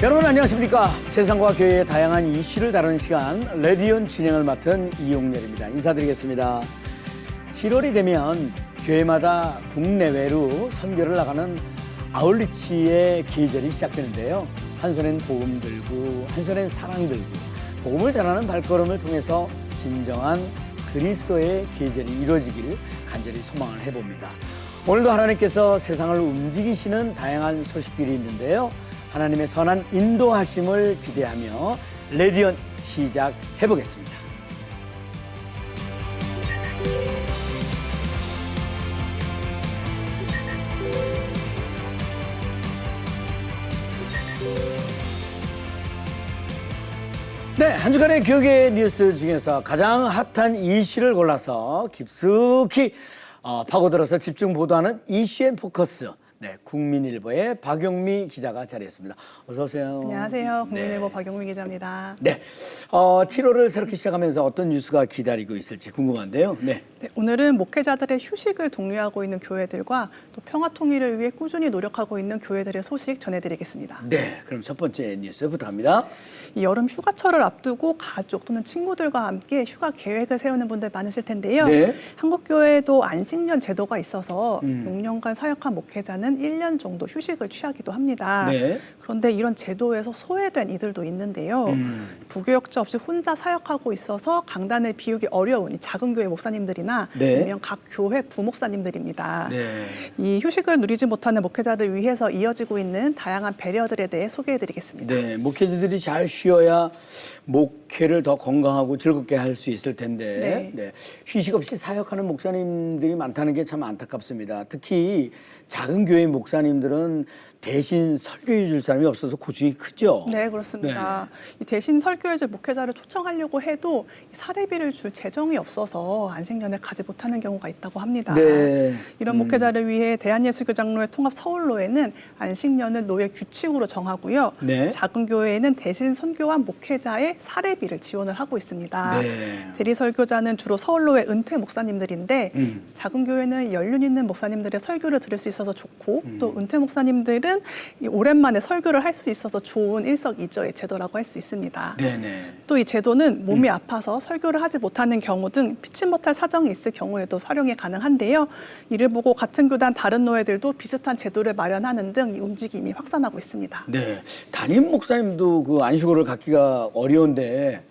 여러분 안녕하십니까. 세상과 교회의 다양한 이슈를 다루는 시간 레디온 진행을 맡은 이용렬입니다. 인사드리겠습니다. 7월이 되면 교회마다 국내외로 선교를 나가는 아울리치의 계절이 시작되는데요. 한 손엔 복음 들고 한 손엔 사랑 들고 복음을 전하는 발걸음을 통해서 진정한 그리스도의 계절이 이루어지길 간절히 소망을 해봅니다. 오늘도 하나님께서 세상을 움직이시는 다양한 소식들이 있는데요. 하나님의 선한 인도하심을 기대하며 레디온 시작해보겠습니다. 네, 한 주간의 교계 뉴스 중에서 가장 핫한 이슈를 골라서 깊숙이 파고들어서 집중 보도하는 이슈앤포커스. 네, 국민일보의 박용미 기자가 자리했습니다. 어서 오세요. 안녕하세요. 국민일보 네. 박용미 기자입니다. 네, 7월을 새롭게 시작하면서 어떤 뉴스가 기다리고 있을지 궁금한데요. 네. 네, 오늘은 목회자들의 휴식을 독려하고 있는 교회들과 또 평화 통일을 위해 꾸준히 노력하고 있는 교회들의 소식 전해드리겠습니다. 네, 그럼 첫 번째 뉴스 부탁합니다. 이 여름 휴가철을 앞두고 가족 또는 친구들과 함께 휴가 계획을 세우는 분들 많으실 텐데요. 네. 한국교회도 안식년 제도가 있어서 6년간 사역한 목회자는 1년 정도 휴식을 취하기도 합니다. 네. 그런데 이런 제도에서 소외된 이들도 있는데요. 부교역자 없이 혼자 사역하고 있어서 강단을 비우기 어려운 이 작은 교회 목사님들이나 네. 아니면 각 교회 부목사님들입니다. 네. 이 휴식을 누리지 못하는 목회자를 위해서 이어지고 있는 다양한 배려들에 대해 소개해드리겠습니다. 네, 목회자들이 잘 쉬어야 목회를 더 건강하고 즐겁게 할 수 있을 텐데 네. 휴식 없이 사역하는 목사님들이 많다는 게 참 안타깝습니다. 특히 작은 교회 목사님들은 대신 설교해 줄 사람이 없어서 고충이 크죠. 네, 그렇습니다. 이 대신 설교해줄 목회자를 초청하려고 해도 사례비를 줄 재정이 없어서 안식년에 가지 못하는 경우가 있다고 합니다. 네. 이런 목회자를 위해 대한예수교장로회 통합 서울로회는 안식년을 노예 규칙으로 정하고요. 네. 작은 교회에는 대신 선교한 목회자의 사례비를 지원을 하고 있습니다. 네. 대리 설교자는 주로 서울로회 은퇴 목사님들인데 작은 교회는 연륜 있는 목사님들의 설교를 들을 수 있어서 좋고 또 은퇴 목사님들은 이 오랜만에 설교를 할 수 있어서 좋은 일석이조의 제도라고 할 수 있습니다. 네네. 또 이 제도는 몸이 아파서 설교를 하지 못하는 경우 등 피치 못할 사정이 있을 경우에도 활용이 가능한데요. 이를 보고 같은 교단 다른 노회들도 비슷한 제도를 마련하는 등 이 움직임이 확산하고 있습니다. 네, 담임 목사님도 그 안식월을 갖기가 어려운데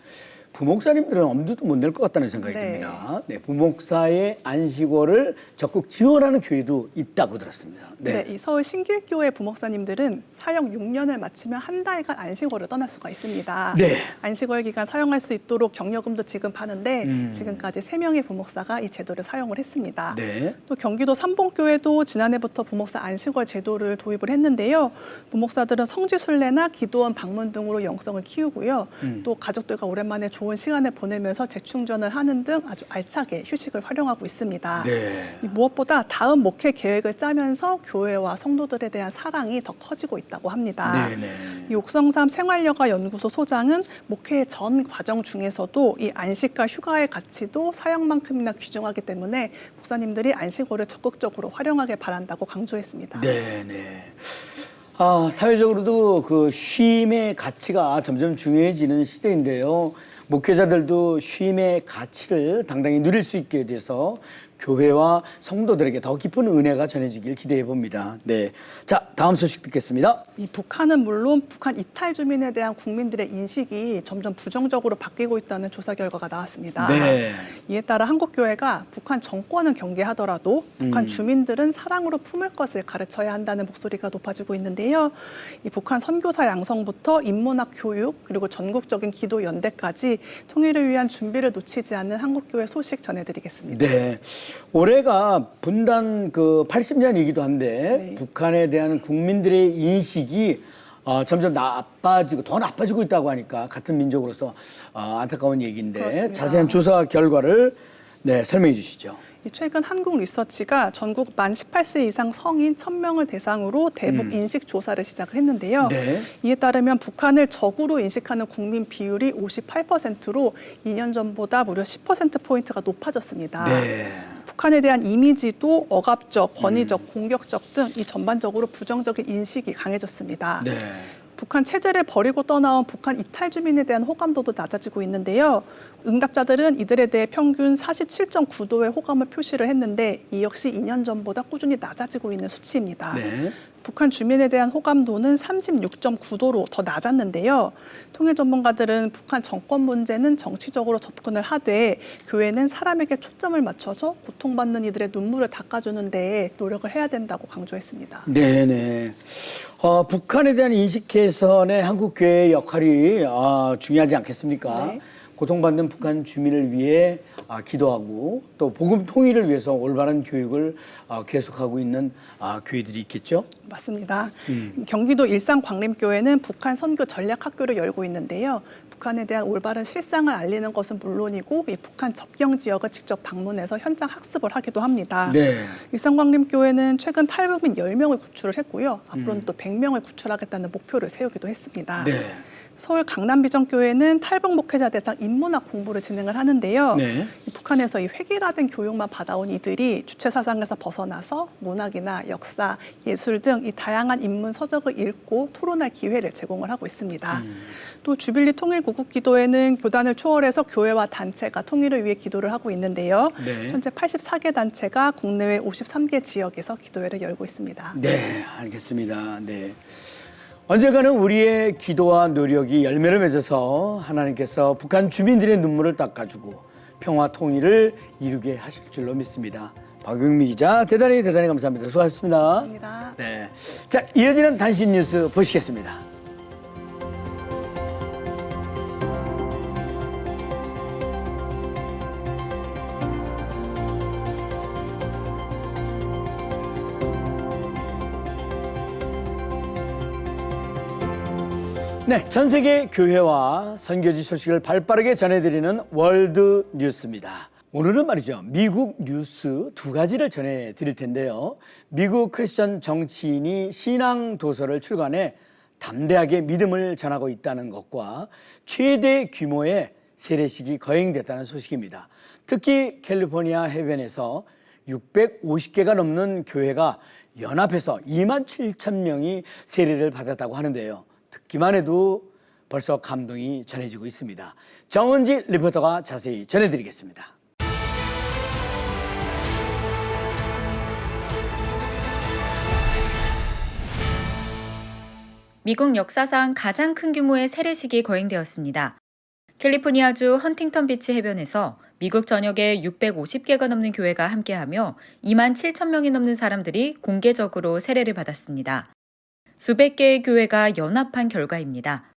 부목사님들은 엄두도 못 낼 것 같다는 생각이 듭니다. 네, 부목사의 안식월을 적극 지원하는 교회도 있다고 들었습니다. 네, 이 서울 신길교회 부목사님들은 사역 6년을 마치면 한 달간 안식월을 떠날 수가 있습니다. 네. 안식월 기간 사용할 수 있도록 경력금도 지급하는데 지금까지 3명의 부목사가 이 제도를 사용을 했습니다. 네. 또 경기도 삼봉교회도 지난해부터 부목사 안식월 제도를 도입을 했는데요. 부목사들은 성지순례나 기도원 방문 등으로 영성을 키우고요. 또 가족들과 오랜만에 좋은 시간을 보내면서 재충전을 하는 등 아주 알차게 휴식을 활용하고 있습니다. 네. 무엇보다 다음 목회 계획을 짜면서 교회와 성도들에 대한 사랑이 더 커지고 있다고 합니다. 네네. 이 옥성삼 생활여가 연구소 소장은 목회 전 과정 중에서도 이 안식과 휴가의 가치도 사역만큼이나 귀중하기 때문에 목사님들이 안식월을 적극적으로 활용하길 바란다고 강조했습니다. 네네. 사회적으로도 그 쉼의 가치가 점점 중요해지는 시대인데요. 목회자들도 쉼의 가치를 당당히 누릴 수 있게 돼서 교회와 성도들에게 더 깊은 은혜가 전해지길 기대해 봅니다. 네, 자 다음 소식 듣겠습니다. 이 북한은 물론 북한 이탈 주민에 대한 국민들의 인식이 점점 부정적으로 바뀌고 있다는 조사 결과가 나왔습니다. 네. 이에 따라 한국교회가 북한 정권은 경계하더라도 북한 주민들은 사랑으로 품을 것을 가르쳐야 한다는 목소리가 높아지고 있는데요. 이 북한 선교사 양성부터 인문학 교육 그리고 전국적인 기도 연대까지 통일을 위한 준비를 놓치지 않는 한국교회 소식 전해드리겠습니다. 네. 올해가 분단 그 80년이기도 한데 북한에 대한 국민들의 인식이 점점 더 나빠지고 있다고 하니까 같은 민족으로서 안타까운 얘기인데 그렇습니다. 자세한 조사 결과를 설명해 주시죠. 최근 한국 리서치가 전국 만 18세 이상 성인 1,000명을 대상으로 대북 인식 조사를 시작을 했는데요. 네. 이에 따르면 북한을 적으로 인식하는 국민 비율이 58%로 2년 전보다 무려 10%포인트가 높아졌습니다. 네. 북한에 대한 이미지도 억압적, 권위적, 공격적 등 이 전반적으로 부정적인 인식이 강해졌습니다. 네. 북한 체제를 버리고 떠나온 북한 이탈 주민에 대한 호감도도 낮아지고 있는데요. 응답자들은 이들에 대해 평균 47.9도의 호감을 표시를 했는데 이 역시 2년 전보다 꾸준히 낮아지고 있는 수치입니다. 네. 북한 주민에 대한 호감도는 36.9도로 더 낮았는데요. 통일 전문가들은 북한 정권 문제는 정치적으로 접근을 하되 교회는 사람에게 초점을 맞춰서 고통받는 이들의 눈물을 닦아주는 데 노력을 해야 된다고 강조했습니다. 네네. 북한에 대한 인식 개선에 한국 교회의 역할이 중요하지 않겠습니까? 네. 고통받는 북한 주민을 위해 기도하고 또 복음 통일을 위해서 올바른 교육을 계속하고 있는 교회들이 있겠죠? 맞습니다. 경기도 일산광림교회는 북한 선교 전략학교를 열고 있는데요. 북한에 대한 올바른 실상을 알리는 것은 물론이고 이 북한 접경 지역을 직접 방문해서 현장 학습을 하기도 합니다. 네. 일산광림교회는 최근 탈북민 10명을 구출을 했고요. 앞으로는 또 100명을 구출하겠다는 목표를 세우기도 했습니다. 네. 서울 강남비전교회는 탈북 목회자 대상 인문학 공부를 진행을 하는데요. 네. 북한에서 이 획일화된 교육만 받아온 이들이 주체 사상에서 벗어나서 문학이나 역사, 예술 등 이 다양한 인문 서적을 읽고 토론할 기회를 제공을 하고 있습니다. 또 주빌리 통일구국기도회는 교단을 초월해서 교회와 단체가 통일을 위해 기도를 하고 있는데요. 네. 현재 84개 단체가 국내외 53개 지역에서 기도회를 열고 있습니다. 네, 알겠습니다. 네. 언젠가는 우리의 기도와 노력이 열매를 맺어서 하나님께서 북한 주민들의 눈물을 닦아주고 평화 통일을 이루게 하실 줄로 믿습니다. 박용미 기자 대단히 감사합니다. 수고하셨습니다. 감사합니다. 네. 자, 이어지는 단신 뉴스 보시겠습니다. 네, 전 세계 교회와 선교지 소식을 발빠르게 전해드리는 월드 뉴스입니다. 오늘은 말이죠, 미국 뉴스 두 가지를 전해드릴 텐데요. 미국 크리스천 정치인이 신앙 도서를 출간해 담대하게 믿음을 전하고 있다는 것과 최대 규모의 세례식이 거행됐다는 소식입니다. 특히 캘리포니아 해변에서 650개가 넘는 교회가 연합해서 2만 7천 명이 세례를 받았다고 하는데요. 듣기만 해도 벌써 감동이 전해지고 있습니다. 정은지 리포터가 자세히 전해드리겠습니다. 미국 역사상 가장 큰 규모의 세례식이 거행되었습니다. 캘리포니아주 헌팅턴 비치 해변에서 미국 전역에 650개가 넘는 교회가 함께하며 2만 7천 명이 넘는 사람들이 공개적으로 세례를 받았습니다. 수백 개의 교회가 연합한 결과입니다.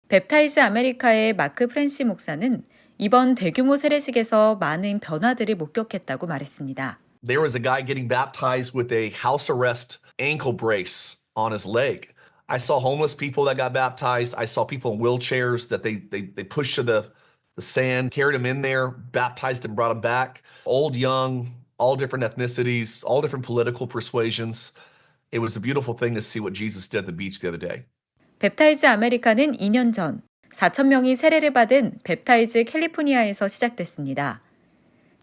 뱁타이즈 아메리카의 마크 프랜시 목사는 이번 대규모 세례식에서 많은 변화들을 목격했다고 말했습니다. There was a guy getting baptized with a house arrest ankle brace on his leg. I saw homeless people that got baptized. I saw people in wheelchairs that they pushed to the sand, carried them in there, baptized and brought them back. Old, young, all different ethnicities, all different political persuasions. It was a beautiful thing to see what Jesus did at the beach the other day. 뱁타이즈 아메리카는 2년 전 4천 명이 세례를 받은 뱁타이즈 캘리포니아에서 시작됐습니다.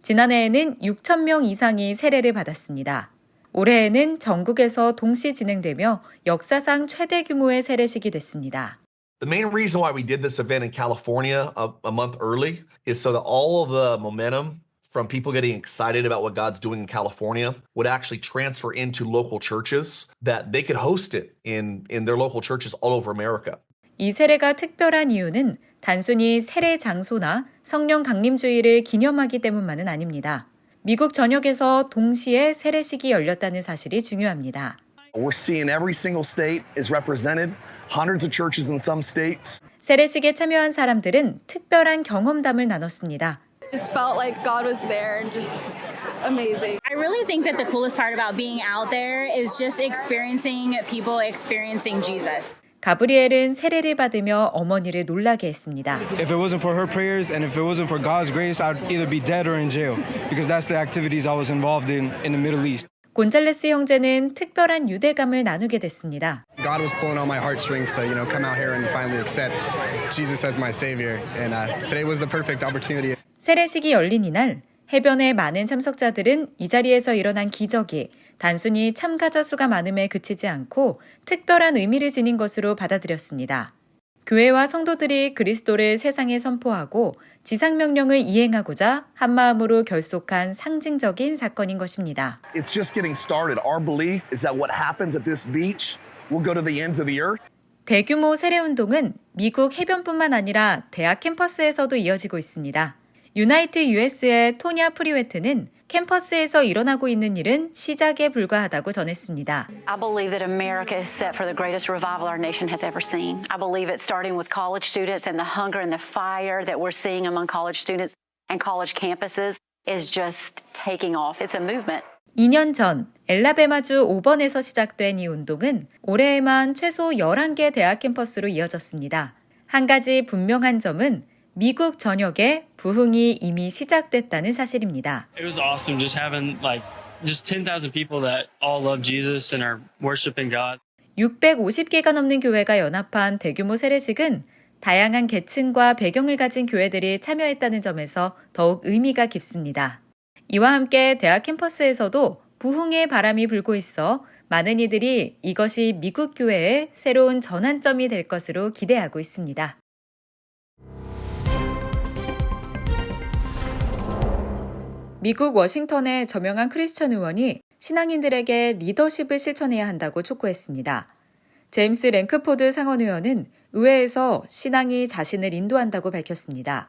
지난해에는 6천 명 이상이 세례를 받았습니다. 올해에는 전국에서 동시 진행되며 역사상 최대 규모의 세례식이 됐습니다. The main reason why we did this event in California a month early is so that all of the momentum from people getting excited about what God's doing in California would actually transfer into local churches, that they could host it in their local churches all over America. 이 세례가 특별한 이유는 단순히 세례 장소나 성령 강림주의를 기념하기 때문만은 아닙니다. 미국 전역에서 동시에 세례식이 열렸다는 사실이 중요합니다. We're seeing every single state is represented, hundreds of churches in some states. 세례식에 참여한 사람들은 특별한 경험담을 나눴습니다. Just felt like God was there and just amazing. I really think that the coolest part about being out there is just experiencing people experiencing Jesus. 가브리엘은 세례를 받으며 어머니를 놀라게 했습니다. If it wasn't for her prayers and if it wasn't for God's grace, I'd either be dead or in jail because that's the activities I was involved in the Middle East. 곤잘레스 형제는 특별한 유대감을 나누게 됐습니다. God was pulling on my heartstrings to, come out here and finally accept Jesus as my savior. And today was the perfect opportunity. 세례식이 열린 이날 해변의 많은 참석자들은 이 자리에서 일어난 기적이 단순히 참가자 수가 많음에 그치지 않고 특별한 의미를 지닌 것으로 받아들였습니다. 교회와 성도들이 그리스도를 세상에 선포하고 지상명령을 이행하고자 한마음으로 결속한 상징적인 사건인 것입니다. It's just getting started. Our belief is that what happens at this beach will go to the ends of the earth. 대규모 세례운동은 미국 해변뿐만 아니라 대학 캠퍼스에서도 이어지고 있습니다. 유나이트 US의 토냐 프리웨트는 캠퍼스에서 일어나고 있는 일은 시작에 불과하다고 전했습니다. I believe that America is set for the greatest revival our nation has ever seen. I believe it's starting with college students and the hunger and the fire that we're seeing among college students and college campuses is just taking off. It's a movement. 2년 전 엘라베마주 오번에서 시작된 이 운동은 올해에만 최소 11개 대학 캠퍼스로 이어졌습니다. 한 가지 분명한 점은 미국 전역에 부흥이 이미 시작됐다는 사실입니다. It was awesome just having just 10,000 people that all love Jesus and are worshiping God. 650개가 넘는 교회가 연합한 대규모 세례식은 다양한 계층과 배경을 가진 교회들이 참여했다는 점에서 더욱 의미가 깊습니다. 이와 함께 대학 캠퍼스에서도 부흥의 바람이 불고 있어 많은 이들이 이것이 미국 교회의 새로운 전환점이 될 것으로 기대하고 있습니다. 미국 워싱턴의 저명한 크리스천 의원이 신앙인들에게 리더십을 실천해야 한다고 촉구했습니다. 제임스 랭크포드 상원 의원은 의회에서 신앙이 자신을 인도한다고 밝혔습니다.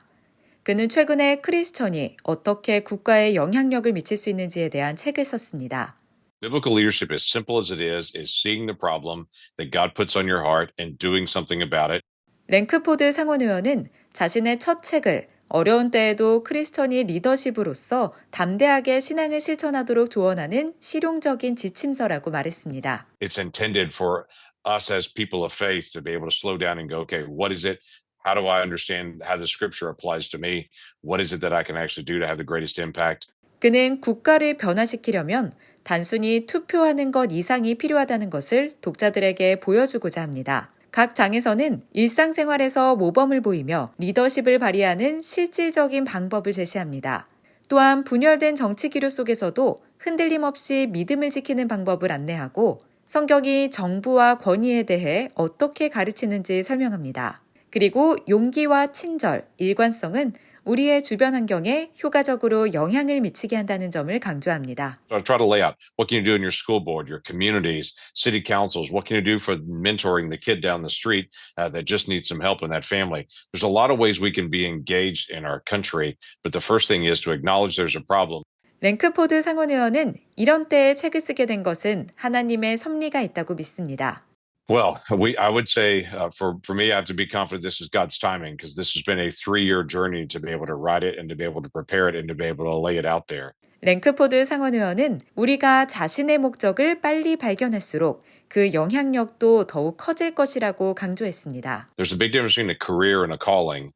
그는 최근에 크리스천이 어떻게 국가에 영향력을 미칠 수 있는지에 대한 책을 썼습니다. Biblical leadership, as simple as it is seeing the problem that God puts on your heart and doing something about it. 랭크포드 상원 의원은 자신의 첫 책을 어려운 때에도 크리스천이 리더십으로서 담대하게 신앙을 실천하도록 조언하는 실용적인 지침서라고 말했습니다. It's intended for us as people of faith to be able to slow down and go, okay, what is it? How do I understand how the scripture applies to me? What is it that I can actually do to have the greatest impact? 그는 국가를 변화시키려면 단순히 투표하는 것 이상이 필요하다는 것을 독자들에게 보여주고자 합니다. 각 장에서는 일상생활에서 모범을 보이며 리더십을 발휘하는 실질적인 방법을 제시합니다. 또한 분열된 정치 기류 속에서도 흔들림 없이 믿음을 지키는 방법을 안내하고 성경이 정부와 권위에 대해 어떻게 가르치는지 설명합니다. 그리고 용기와 친절, 일관성은 우리의 주변 환경에 효과적으로 영향을 미치게 한다는 점을 강조합니다. So I try to lay out what can you do in your school board, your communities, city councils, what can you do for mentoring the kid down the street that just needs some help in that family. There's a lot of ways we can be engaged in our country, but the first thing is to acknowledge there's a problem. 랭크포드 상원 의원은 이런 때에 책을 쓰게 된 것은 하나님의 섭리가 있다고 믿습니다. Well, I would say for me, I have to be confident this is God's timing because this has been a 3-year journey to be able to write it and to be able to prepare it and to be able to lay it out there. 랭크포드 상원 의원은 우리가 자신의 목적을 빨리 발견할수록 그 영향력도 더욱 커질 것이라고 강조했습니다. There's a big difference between a career and a calling.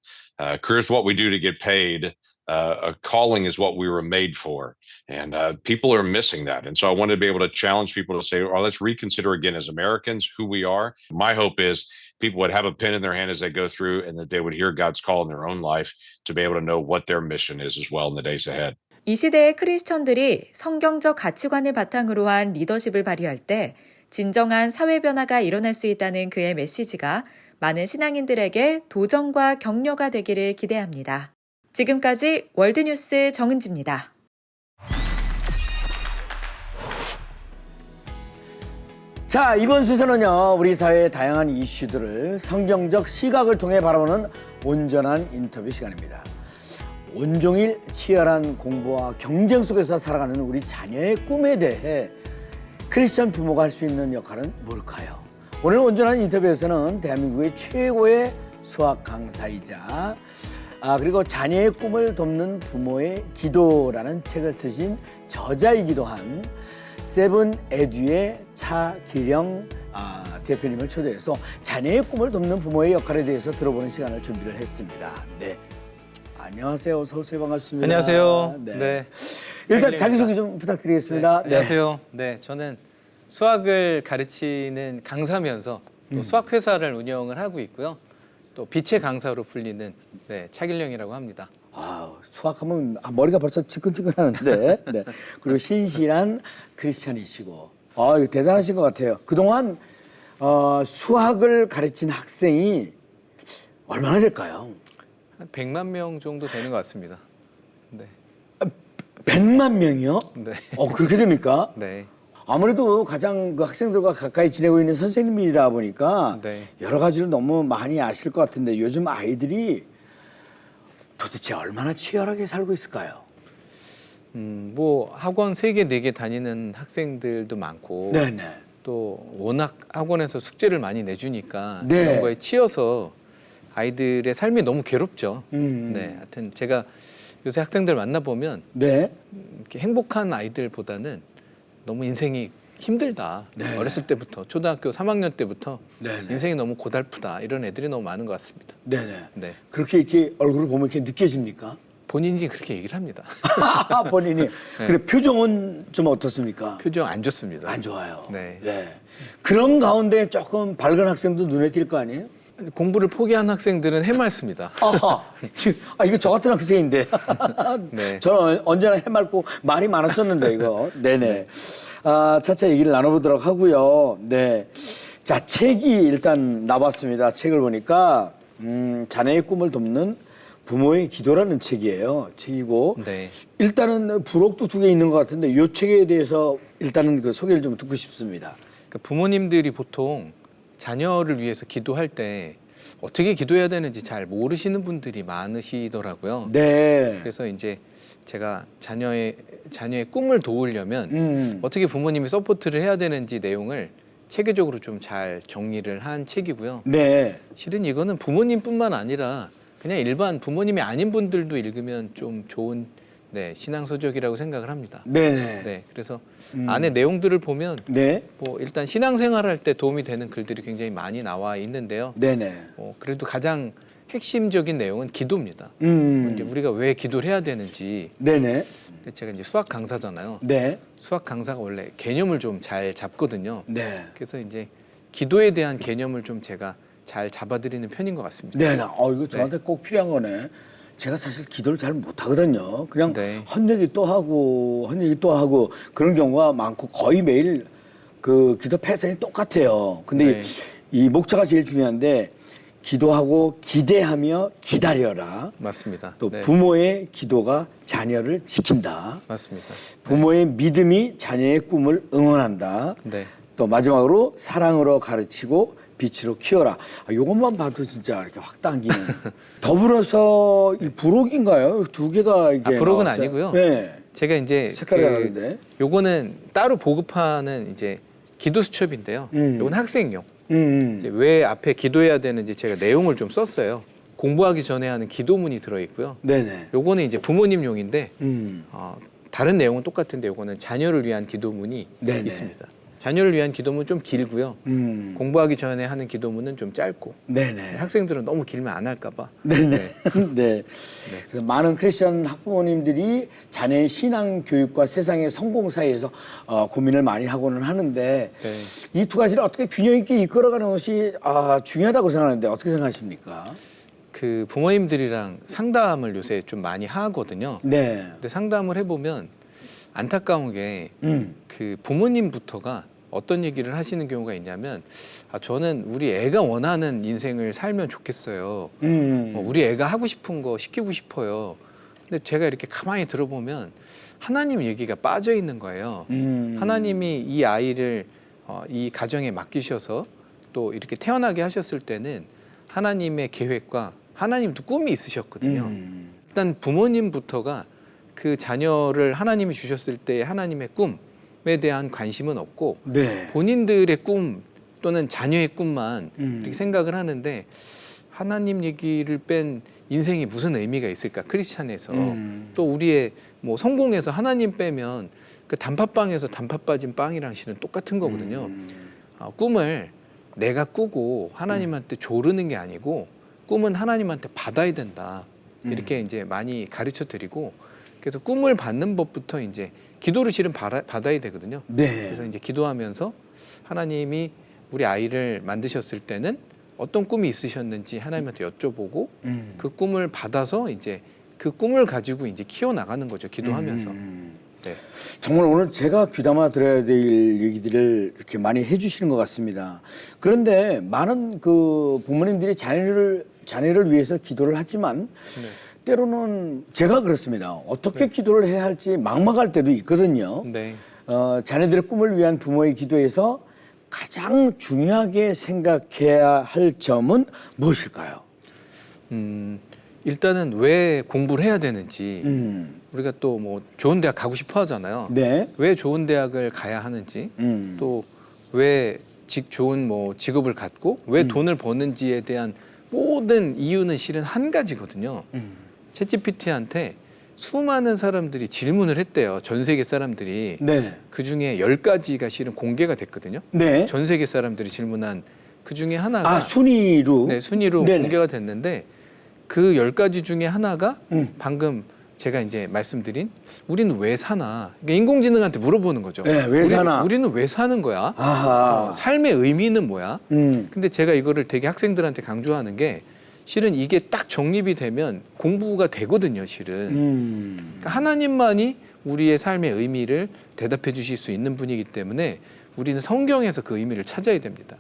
Career is what we do to get paid. A calling is what we were made for. And people are missing that. And so I wanted to be able to challenge people to say, let's reconsider again as Americans who we are. My hope is people would have a pen in their hand as they go through and that they would hear God's call in their own life to be able to know what their mission is as well in the days ahead. 이 시대의 크리스천들이 성경적 가치관을 바탕으로 한 리더십을 발휘할 때 진정한 사회 변화가 일어날 수 있다는 그의 메시지가 많은 신앙인들에게 도전과 격려가 되기를 기대합니다. 지금까지 월드뉴스 정은지입니다. 자, 이번 순서는요, 우리 사회의 다양한 이슈들을 성경적 시각을 통해 바라보는 온전한 인터뷰 시간입니다. 온종일 치열한 공부와 경쟁 속에서 살아가는 우리 자녀의 꿈에 대해 크리스천 부모가 할 수 있는 역할은 뭘까요? 오늘 온전한 인터뷰에서는 대한민국의 최고의 수학 강사이자 그리고 자녀의 꿈을 돕는 부모의 기도라는 책을 쓰신 저자이기도 한 세븐에듀의 차기령 대표님을 초대해서 자녀의 꿈을 돕는 부모의 역할에 대해서 들어보는 시간을 준비를 했습니다. 네, 안녕하세요. 어서 오세요. 반갑습니다. 안녕하세요. 네. 일단 자기소개 좀 부탁드리겠습니다. 네, 안녕하세요. 네, 저는 수학을 가르치는 강사면서 또 수학회사를 운영을 하고 있고요. 또 빛의 강사로 불리는 차길령이라고 합니다. 수학하면 머리가 벌써 지끈지끈하는데. 네. 그리고 신실한 크리스찬이시고. 이거 대단하신 것 같아요. 그동안 수학을 가르친 학생이 얼마나 될까요? 한 100만 명 정도 되는 것 같습니다. 네. 100만 명이요? 네. 그렇게 됩니까? 네. 아무래도 가장 그 학생들과 가까이 지내고 있는 선생님이다 보니까 네. 여러 가지를 너무 많이 아실 것 같은데 요즘 아이들이 도대체 얼마나 치열하게 살고 있을까요? 뭐 학원 3개, 4개 다니는 학생들도 많고 네네. 또 워낙 학원에서 숙제를 많이 내주니까 네. 그런 거에 치여서 아이들의 삶이 너무 괴롭죠. 네, 하여튼 제가 요새 학생들 만나보면 네. 이렇게 행복한 아이들보다는 너무 인생이 힘들다. 네. 어렸을 때부터 초등학교 3학년 때부터 네. 인생이 너무 고달프다. 이런 애들이 너무 많은 것 같습니다. 네네. 네. 그렇게 이렇게 얼굴을 보면 이렇게 느껴집니까? 본인이 그렇게 얘기를 합니다. 본인이. 근데 표정은 좀 어떻습니까? 표정 안 좋습니다. 안 좋아요. 네. 그런 가운데 조금 밝은 학생도 눈에 띌 거 아니에요? 공부를 포기한 학생들은 해맑습니다. 이거 저 같은 학생인데. 네. 저는 언제나 해맑고 말이 많았었는데 이거. 네네. 차차 얘기를 나눠보도록 하고요. 네. 자, 책이 일단 나왔습니다. 책을 보니까 자녀의 꿈을 돕는 부모의 기도라는 책이에요. 책이고. 네. 일단은 부록도 2개 있는 것 같은데 이 책에 대해서 일단은 그 소개를 좀 듣고 싶습니다. 그러니까 부모님들이 보통 자녀를 위해서 기도할 때 어떻게 기도해야 되는지 잘 모르시는 분들이 많으시더라고요. 네. 그래서 이제 제가 자녀의 꿈을 도우려면 어떻게 부모님이 서포트를 해야 되는지 내용을 체계적으로 좀 잘 정리를 한 책이고요. 네. 실은 이거는 부모님뿐만 아니라 그냥 일반 부모님이 아닌 분들도 읽으면 좀 좋은 신앙서적이라고 생각을 합니다. 네네. 네, 그래서 안에 내용들을 보면 네. 뭐 일단 신앙생활할 때 도움이 되는 글들이 굉장히 많이 나와 있는데요. 네네. 그래도 가장 핵심적인 내용은 기도입니다. 이제 우리가 왜 기도를 해야 되는지. 네네. 제가 이제 수학 강사잖아요. 네. 수학 강사가 원래 개념을 좀 잘 잡거든요. 네. 그래서 이제 기도에 대한 개념을 좀 제가 잘 잡아드리는 편인 것 같습니다. 네. 이거 저한테 꼭 필요한 거네. 제가 사실 기도를 잘 못하거든요. 그냥 헛얘기 또 하고 헛얘기 또 하고 그런 경우가 많고 거의 매일 그 기도 패턴이 똑같아요. 근데 이 목차가 제일 중요한데 기도하고 기대하며 기다려라. 맞습니다. 또 부모의 기도가 자녀를 지킨다. 맞습니다. 부모의 믿음이 자녀의 꿈을 응원한다. 네. 또 마지막으로 사랑으로 가르치고 빛으로 키워라. 이것만 봐도 진짜 이렇게 확 당기는. 더불어서 이 부록인가요? 2개가 이게 부록은 나왔어요. 아니고요. 네. 제가 이제 색깔이 다른데. 요거는 따로 보급하는 이제 기도 수첩인데요. 요건 학생용. 이제 왜 앞에 기도해야 되는지 제가 내용을 좀 썼어요. 공부하기 전에 하는 기도문이 들어있고요. 네네. 요거는 이제 부모님용인데 다른 내용은 똑같은데 요거는 자녀를 위한 기도문이 있습니다. 자녀를 위한 기도문 좀 길고요. 공부하기 전에 하는 기도문은 좀 짧고. 네네. 학생들은 너무 길면 안 할까봐. 네네. 네. 그래서 많은 크리스천 학부모님들이 자녀의 신앙 교육과 세상의 성공 사이에서 고민을 많이 하고는 하는데 이 2가지를 어떻게 균형 있게 이끌어가는 것이 중요하다고 생각하는데 어떻게 생각하십니까? 그 부모님들이랑 상담을 요새 좀 많이 하거든요. 네. 근데 상담을 해보면 안타까운 게 그 부모님부터가 어떤 얘기를 하시는 경우가 있냐면 저는 우리 애가 원하는 인생을 살면 좋겠어요. 우리 애가 하고 싶은 거 시키고 싶어요. 근데 제가 이렇게 가만히 들어보면 하나님 얘기가 빠져 있는 거예요. 하나님이 이 아이를 이 가정에 맡기셔서 또 이렇게 태어나게 하셨을 때는 하나님의 계획과 하나님도 꿈이 있으셨거든요. 일단 부모님부터가 그 자녀를 하나님이 주셨을 때 하나님의 꿈에 대한 관심은 없고 본인들의 꿈 또는 자녀의 꿈만 이렇게 생각을 하는데 하나님 얘기를 뺀 인생이 무슨 의미가 있을까? 크리스찬에서 또 우리의 뭐 성공에서 하나님 빼면 그 단팥빵에서 단팥 빠진 빵이랑 실은 똑같은 거거든요. 꿈을 내가 꾸고 하나님한테 조르는 게 아니고 꿈은 하나님한테 받아야 된다. 이렇게 이제 많이 가르쳐 드리고 그래서 꿈을 받는 법부터 이제 기도를 실은 받아야 되거든요. 그래서 이제 기도하면서 하나님이 우리 아이를 만드셨을 때는 어떤 꿈이 있으셨는지 하나님한테 여쭤보고 그 꿈을 받아서 이제 그 꿈을 가지고 이제 키워 나가는 거죠. 기도하면서. 네. 정말 오늘 제가 귀담아 들어야 될 얘기들을 이렇게 많이 해주시는 것 같습니다. 그런데 많은 그 부모님들이 자녀를 위해서 기도를 하지만 때로는 제가 그렇습니다. 어떻게 기도를 해야 할지 막막할 때도 있거든요. 네. 자녀들의 꿈을 위한 부모의 기도에서 가장 중요하게 생각해야 할 점은 무엇일까요? 일단은 왜 공부를 해야 되는지 우리가 또 뭐 좋은 대학 가고 싶어 하잖아요. 네. 왜 좋은 대학을 가야 하는지 또 왜 좋은 뭐 직업을 갖고 왜 돈을 버는지에 대한 모든 이유는 실은 한 가지거든요. 챗GPT한테 수많은 사람들이 질문을 했대요. 전 세계 사람들이. 네. 그중에 10가지가 실은 공개가 됐거든요. 네. 전 세계 사람들이 질문한 그중에 하나가 순위로? 네, 순위로 네네. 공개가 됐는데 그 10가지 중에 하나가 방금 제가 이제 말씀드린 우리는 왜 사나? 그러니까 인공지능한테 물어보는 거죠. 네, 왜 사나? 우리는 왜 사는 거야? 아하. 삶의 의미는 뭐야? 근데 제가 이거를 되게 학생들한테 강조하는 게 실은 이게 딱 정립이 되면 공부가 되거든요, 실은. 그러니까 하나님만이 우리의 삶의 의미를 대답해 주실 수 있는 분이기 때문에 우리는 성경에서 그 의미를 찾아야 됩니다.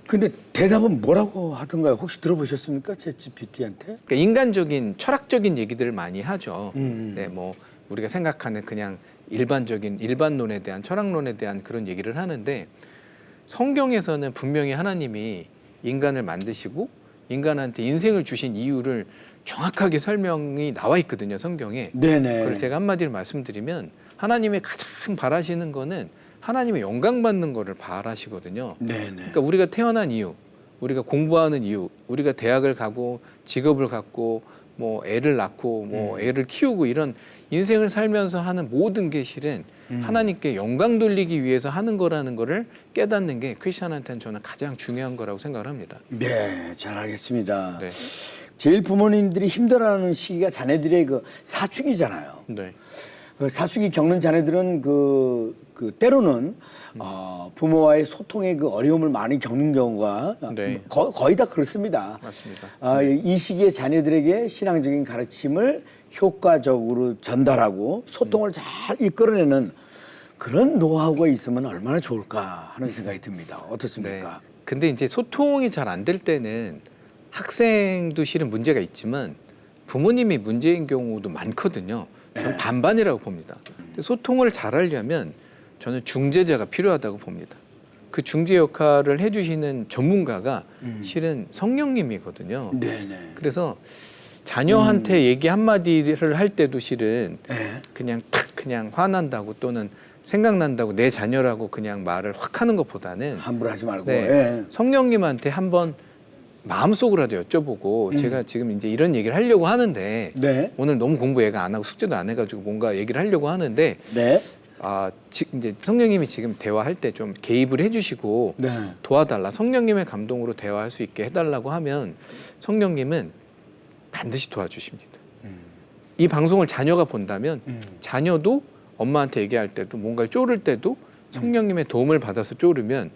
근데 대답은 뭐라고 하던가요? 혹시 들어보셨습니까? 챗GPT한테? 그러니까 인간적인 철학적인 얘기들을 많이 하죠. 네, 뭐 우리가 생각하는 그냥 일반적인 일반론에 대한 철학론에 대한 그런 얘기를 하는데 성경에서는 분명히 하나님이 인간을 만드시고 인간한테 인생을 주신 이유를 정확하게 설명이 나와 있거든요, 성경에. 네네. 그걸 제가 한마디로 말씀드리면 하나님이 가장 바라시는 거는 하나님의 영광 받는 거를 바라시거든요. 네네. 그러니까 우리가 태어난 이유, 우리가 공부하는 이유, 우리가 대학을 가고 직업을 갖고 뭐 애를 낳고 뭐 애를 키우고 이런 인생을 살면서 하는 모든 게 실은 하나님께 영광 돌리기 위해서 하는 거라는 거를 깨닫는 게 크리스천한테는 저는 가장 중요한 거라고 생각을 합니다. 네, 잘 알겠습니다. 네. 제일 부모님들이 힘들어하는 시기가 자녀들의 그 사춘기잖아요. 네. 그 사춘기 겪는 자녀들은 때로는 부모와의 소통에 그 어려움을 많이 겪는 경우가 네. 거의 다 그렇습니다. 맞습니다. 이 시기에 자녀들에게 신앙적인 가르침을 효과적으로 전달하고 소통을 잘 이끌어내는 그런 노하우가 있으면 얼마나 좋을까 하는 생각이 듭니다. 어떻습니까? 네. 근데 이제 소통이 잘 안 될 때는 학생도 실은 문제가 있지만 부모님이 문제인 경우도 많거든요. 저는 반반이라고 봅니다. 소통을 잘하려면 저는 중재자가 필요하다고 봅니다. 그 중재 역할을 해주시는 전문가가 실은 성령님이거든요. 네네. 그래서 자녀한테 얘기 한마디를 할 때도 실은 그냥 그냥 화난다고 또는 생각난다고 내 자녀라고 그냥 말을 확 하는 것보다는 함부로 하지 말고 성령님한테 한번 마음속으로라도 여쭤보고 제가 지금 이제 이런 얘기를 하려고 하는데 오늘 너무 공부 얘가 안 하고 숙제도 안 해가지고 뭔가 얘기를 하려고 하는데 이제 성령님이 지금 대화할 때 좀 개입을 해주시고 도와달라 성령님의 감동으로 대화할 수 있게 해달라고 하면 성령님은 반드시 도와주십니다. 이 방송을 자녀가 본다면 자녀도 엄마한테 얘기할 때도 뭔가를 쪼를 때도 성령님의 도움을 받아서 쪼르면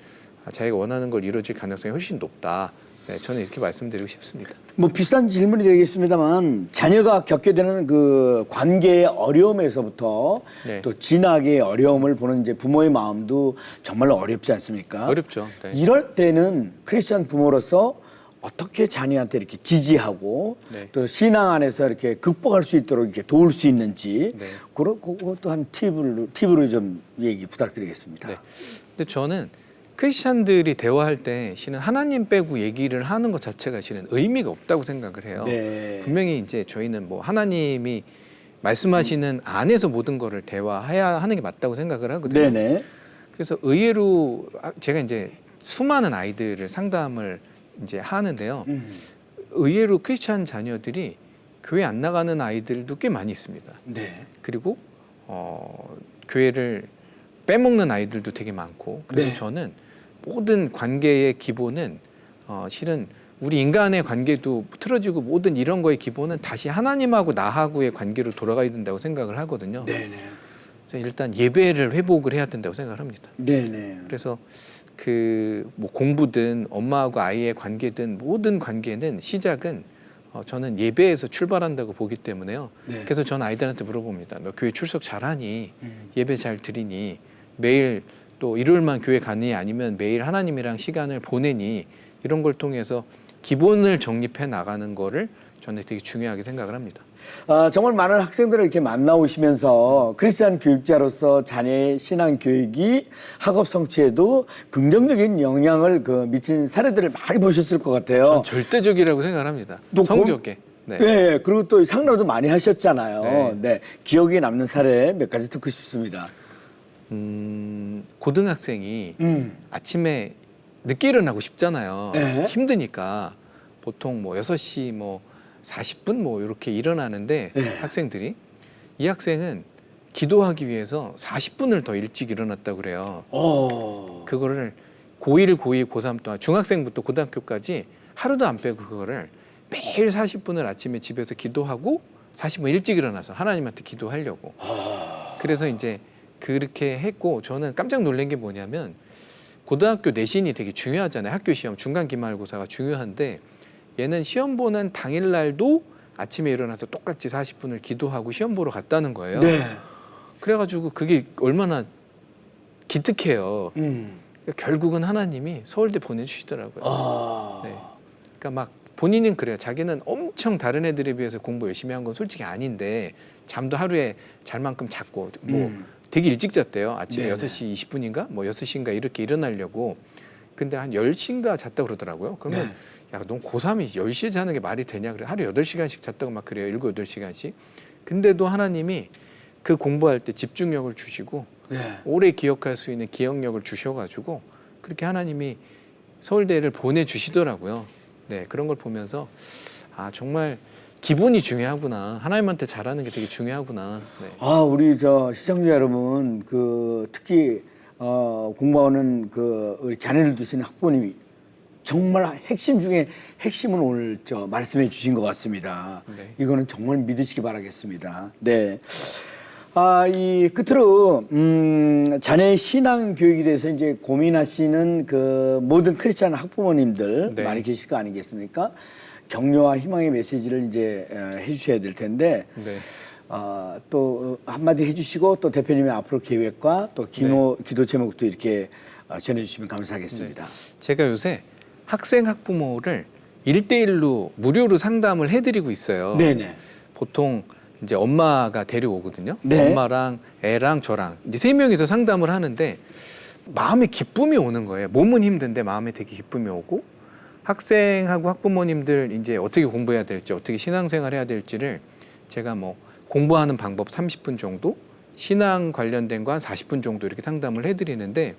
자기가 원하는 걸 이루어질 가능성이 훨씬 높다. 네, 저는 이렇게 말씀드리고 싶습니다. 뭐 비슷한 질문이 되겠습니다만 자녀가 겪게 되는 그 관계의 어려움에서부터 또 진학의 어려움을 보는 이제 부모의 마음도 정말로 어렵지 않습니까? 어렵죠. 네. 이럴 때는 크리스천 부모로서 어떻게 자녀한테 이렇게 지지하고 또 신앙 안에서 이렇게 극복할 수 있도록 이렇게 도울 수 있는지 그것도 한 팁으로 좀 얘기 부탁드리겠습니다. 네. 근데 저는 크리스천들이 대화할 때 실은 하나님 빼고 얘기를 하는 것 자체가 실은 의미가 없다고 생각을 해요. 분명히 이제 저희는 뭐 하나님이 말씀하시는 안에서 모든 거를 대화해야 하는 게 맞다고 생각을 하거든요. 그래서 의외로 제가 이제 수많은 아이들을 상담을 이제 하는데요. 의외로 크리스천 자녀들이 교회 안 나가는 아이들도 꽤 많이 있습니다. 그리고 교회를 빼먹는 아이들도 되게 많고 그래서 저는 모든 관계의 기본은 실은 우리 인간의 관계도 틀어지고 모든 이런 거의 기본은 다시 하나님하고 나하고의 관계로 돌아가야 된다고 생각을 하거든요. 그래서 일단 예배를 회복을 해야 된다고 생각을 합니다. 그래서 그 뭐 공부든 엄마하고 아이의 관계든 모든 관계는 시작은 저는 예배에서 출발한다고 보기 때문에요. 네. 그래서 저는 아이들한테 물어봅니다. 너 교회 출석 잘하니? 예배 잘 드리니? 매일 또 일요일만 교회 가니? 아니면 매일 하나님이랑 시간을 보내니? 이런 걸 통해서 기본을 정립해 나가는 거를 저는 되게 중요하게 생각을 합니다. 정말 많은 학생들을 이렇게 만나오시면서 크리스찬 교육자로서 자녀의 신앙 교육이 학업 성취에도 긍정적인 영향을 미친 사례들을 많이 보셨을 것 같아요. 전 절대적이라고 생각을 합니다. 성적에. 네. 네, 그리고 또 상담도 많이 하셨잖아요. 네. 네, 기억에 남는 사례 몇 가지 듣고 싶습니다. 고등학생이 아침에 늦게 일어나고 싶잖아요. 네. 힘드니까 보통 뭐 6시 뭐 40분 뭐 이렇게 일어나는데 네. 학생들이 이 학생은 기도하기 위해서 40분을 더 일찍 일어났다고 그래요. 그거를 고1, 고2, 고3 동안 중학생부터 고등학교까지 하루도 안 빼고 그거를 매일 40분을 아침에 집에서 기도하고 40분 일찍 일어나서 하나님한테 기도하려고. 그래서 이제 그렇게 했고 저는 깜짝 놀란 게 뭐냐면 고등학교 내신이 되게 중요하잖아요. 학교 시험, 중간 기말고사가 중요한데 얘는 시험 보는 당일날도 아침에 일어나서 똑같이 40분을 기도하고 시험 보러 갔다는 거예요. 네. 그래가지고 그게 얼마나 기특해요. 그러니까 결국은 하나님이 서울대 보내주시더라고요. 네. 그러니까 막 본인은 그래요. 자기는 엄청 다른 애들에 비해서 공부 열심히 한 건 솔직히 아닌데 잠도 하루에 잘 만큼 잤고 뭐 되게 일찍 잤대요. 아침에 네네. 6시 20분인가 뭐 6시인가 이렇게 일어나려고. 근데 한 10시인가 잤다고 그러더라고요. 그러면 네. 야, 넌 고3이 10시에 자는 게 말이 되냐? 그래. 하루 8시간씩 잤다고 막 그래요. 7, 8시간씩. 근데도 하나님이 그 공부할 때 집중력을 주시고 네. 오래 기억할 수 있는 기억력을 주셔가지고 그렇게 하나님이 서울대를 보내주시더라고요. 네, 그런 걸 보면서 아 정말 기본이 중요하구나. 하나님한테 잘하는 게 되게 중요하구나. 네. 우리 시청자 여러분, 특히 공부하는 우리 자녀를 두시는 학부모님이 정말 핵심 중에 핵심을 오늘 말씀해 주신 것 같습니다. 네. 이거는 정말 믿으시기 바라겠습니다. 네. 이 끝으로 자녀의 신앙 교육에 대해서 이제 고민하시는 모든 크리스찬 학부모님들 네. 많이 계실 거 아니겠습니까? 격려와 희망의 메시지를 이제 해주셔야 될 텐데 네. 또 한마디 해주시고 또 대표님의 앞으로 계획과 또 기도 제목도 이렇게 전해주시면 감사하겠습니다. 네. 제가 요새 학생 학부모를 1대1로 무료로 상담을 해드리고 있어요. 네네. 보통 이제 엄마가 데려오거든요. 네. 엄마랑 애랑 저랑 이제 3명이서 상담을 하는데 마음에 기쁨이 오는 거예요. 몸은 힘든데 마음에 되게 기쁨이 오고 학생하고 학부모님들 이제 어떻게 공부해야 될지 어떻게 신앙생활 해야 될지를 제가 뭐 공부하는 방법 30분 정도 신앙 관련된 거 한 40분 정도 이렇게 상담을 해드리는데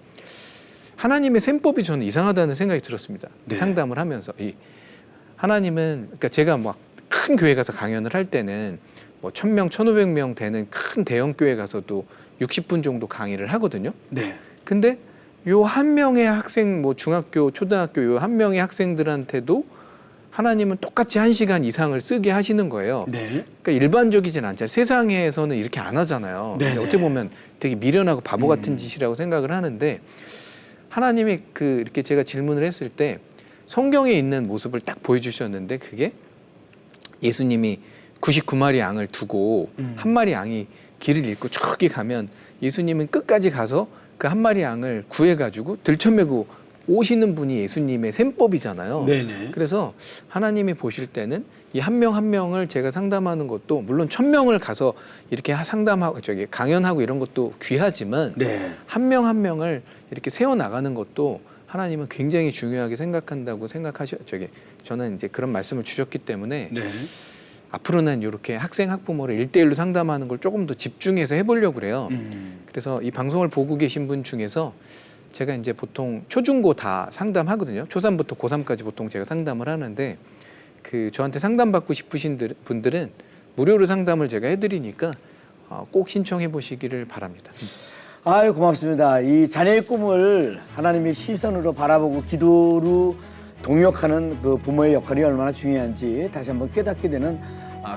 하나님의 셈법이 저는 이상하다는 생각이 들었습니다. 네. 상담을 하면서 이 하나님은 그러니까 제가 막 큰 교회 가서 강연을 할 때는 뭐 1000명, 1500명 되는 큰 대형 교회 가서도 60분 정도 강의를 하거든요. 네. 근데 요 한 명의 학생 뭐 중학교, 초등학교 요 한 명의 학생들한테도 하나님은 똑같이 1시간 이상을 쓰게 하시는 거예요. 네. 그러니까 일반적이진 않잖아요. 세상에서는 이렇게 안 하잖아요. 네네. 어떻게 보면 되게 미련하고 바보 같은 짓이라고 생각을 하는데 하나님이 이렇게 제가 질문을 했을 때 성경에 있는 모습을 딱 보여주셨는데 그게 예수님이 99마리 양을 두고 한 마리 양이 길을 잃고 저기 가면 예수님은 끝까지 가서 그 한 마리 양을 구해가지고 들쳐매고 오시는 분이 예수님의 셈법이잖아요. 네네. 그래서 하나님이 보실 때는 이 한 명 한 명을 제가 상담하는 것도 물론 1000명을 가서 이렇게 상담하고 강연하고 이런 것도 귀하지만 네. 한 명 한 명을 이렇게 세워 나가는 것도 하나님은 굉장히 중요하게 생각한다고 저는 이제 그런 말씀을 주셨기 때문에 네. 앞으로는 이렇게 학생 학부모를 1대1로 상담하는 걸 조금 더 집중해서 해보려고 그래요. 그래서 이 방송을 보고 계신 분 중에서 제가 이제 보통 초중고 다 상담하거든요. 초3부터 고3까지 보통 제가 상담을 하는데 저한테 상담받고 싶으신 분들은 무료로 상담을 제가 해드리니까 꼭 신청해 보시기를 바랍니다. 아유, 고맙습니다. 이 자녀의 꿈을 하나님의 시선으로 바라보고 기도로 동역하는 부모의 역할이 얼마나 중요한지 다시 한번 깨닫게 되는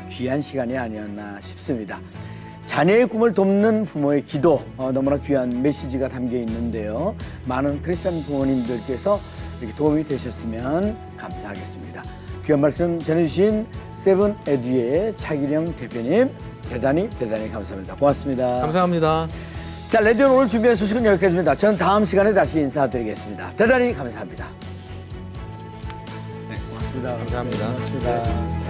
귀한 시간이 아니었나 싶습니다. 자녀의 꿈을 돕는 부모의 기도, 너무나 귀한 메시지가 담겨 있는데요. 많은 크리스찬 부모님들께서 이렇게 도움이 되셨으면 감사하겠습니다. 귀한 말씀 전해주신 세븐에듀의 차기령 대표님 대단히 감사합니다. 고맙습니다. 감사합니다. 자, 라디오 오늘 준비한 소식은 여기까지입니다. 저는 다음 시간에 다시 인사드리겠습니다. 대단히 감사합니다. 네, 고맙습니다. 감사합니다. 고맙습니다.